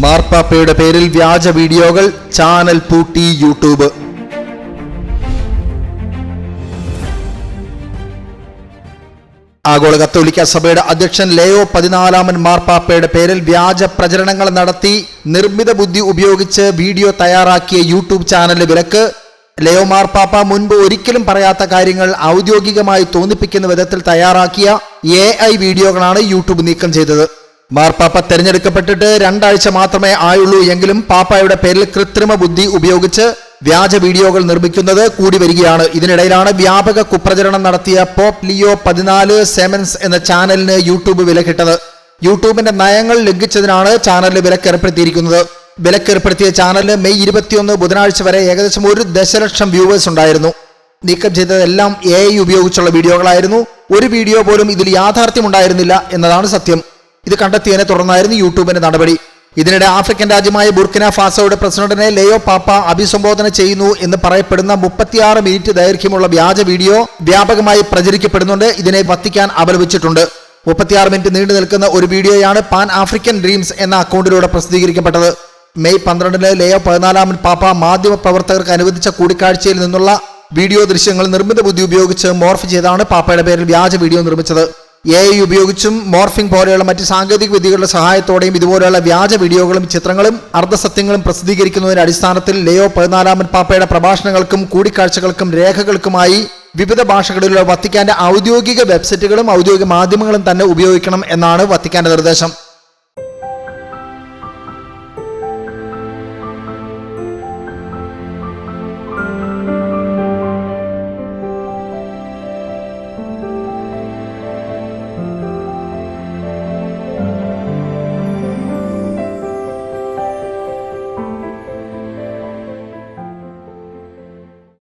മാർപ്പാപ്പയുടെ പേരിൽ വ്യാജ വീഡിയോകൾ, ചാനൽ പൂട്ടി യൂട്യൂബ്. ആഗോള കത്തോലിക്ക സഭയുടെ അധ്യക്ഷൻ ലെയോ 14 മാർപ്പാപ്പയുടെ പേരിൽ വ്യാജ പ്രചരണങ്ങൾ നടത്തി നിർമ്മിത ബുദ്ധി ഉപയോഗിച്ച് വീഡിയോ തയ്യാറാക്കിയ യൂട്യൂബ് ചാനലിന് വിലക്ക്. ലെയോ മാർപ്പാപ്പ മുൻപ് ഒരിക്കലും പറയാത്ത കാര്യങ്ങൾ ഔദ്യോഗികമായി തോന്നിപ്പിക്കുന്ന വിധത്തിൽ തയ്യാറാക്കിയ AI വീഡിയോകളാണ് യൂട്യൂബ് നീക്കം ചെയ്തത്. മാർപ്പാപ്പ തെരഞ്ഞെടുക്കപ്പെട്ടിട്ട് 2 ആഴ്ച മാത്രമേ ആയുള്ളൂ എങ്കിലും പാപ്പായുടെ പേരിൽ കൃത്രിമ ബുദ്ധി ഉപയോഗിച്ച് വ്യാജ വീഡിയോകൾ നിർമ്മിക്കുന്നത് കൂടി വരികയാണ്. ഇതിനിടയിലാണ് വ്യാപക കുപ്രചരണം നടത്തിയ പോപ്പ് ലിയോ 14 സെമൻസ് എന്ന ചാനലിന് യൂട്യൂബ് വിലക്കിട്ടത്. യൂട്യൂബിന്റെ നയങ്ങൾ ലംഘിച്ചതിനാണ് ചാനലിന് വിലക്കേർപ്പെടുത്തിയിരിക്കുന്നത്. വിലക്കേർപ്പെടുത്തിയ ചാനലിന് മെയ് 21 ബുധനാഴ്ച വരെ ഏകദേശം 1 ദശലക്ഷം വ്യൂവേഴ്സ് ഉണ്ടായിരുന്നു. നീക്കം ചെയ്തതെല്ലാം AI ഉപയോഗിച്ചുള്ള വീഡിയോകളായിരുന്നു. ഒരു വീഡിയോ പോലും ഇതിൽ യാഥാർത്ഥ്യമുണ്ടായിരുന്നില്ല എന്നതാണ് സത്യം. ഇത് കണ്ടെത്തിയതിനെ തുടർന്നായിരുന്നു യൂട്യൂബിന്റെ നടപടി. ഇതിനിടെ ആഫ്രിക്കൻ രാജ്യമായ ബുർക്കിന ഫാസോയുടെ പ്രസിഡന്റിനെ ലെയോ പാപ്പ അഭിസംബോധന ചെയ്യുന്നു എന്ന് പറയപ്പെടുന്ന 36 മിനിറ്റ് ദൈർഘ്യമുള്ള വ്യാജ വീഡിയോ വ്യാപകമായി പ്രചരിക്കപ്പെടുന്നുണ്ട്. ഇതിനെ വത്തിക്കാൻ അപലപിച്ചിട്ടുണ്ട്. 36 മിനിറ്റ് നീണ്ടു നിൽക്കുന്ന ഒരു വീഡിയോയാണ് പാൻ ആഫ്രിക്കൻ ഡ്രീംസ് എന്ന അക്കൗണ്ടിലൂടെ പ്രസിദ്ധീകരിക്കപ്പെട്ടത്. മെയ് 12 ലെയോ 14 പാപ്പ മാധ്യമ പ്രവർത്തകർക്ക് അനുവദിച്ച കൂടിക്കാഴ്ചയിൽ നിന്നുള്ള വീഡിയോ ദൃശ്യങ്ങൾ നിർമ്മിത ബുദ്ധി ഉപയോഗിച്ച് മോർഫ് ചെയ്താണ് പാപ്പയുടെ പേരിൽ വ്യാജ വീഡിയോ നിർമ്മിച്ചത്. AI ഉപയോഗിച്ചും മോർഫിംഗ് പോലെയുള്ള മറ്റ് സാങ്കേതിക വിദ്യകളുടെ സഹായത്തോടെയും ഇതുപോലെയുള്ള വ്യാജ വീഡിയോകളും ചിത്രങ്ങളും അർദ്ധസത്യങ്ങളും പ്രസിദ്ധീകരിക്കുന്നതിന്റെ അടിസ്ഥാനത്തിൽ ലെയോ 14 പാപ്പയുടെ പ്രഭാഷണങ്ങൾക്കും കൂടിക്കാഴ്ചകൾക്കും രേഖകൾക്കുമായി വിവിധ ഭാഷകളിലുള്ള വത്തിക്കാന്റെ ഔദ്യോഗിക വെബ്സൈറ്റുകളും ഔദ്യോഗിക മാധ്യമങ്ങളും തന്നെ ഉപയോഗിക്കണം എന്നാണ് വത്തിക്കാന്റെ നിർദ്ദേശം.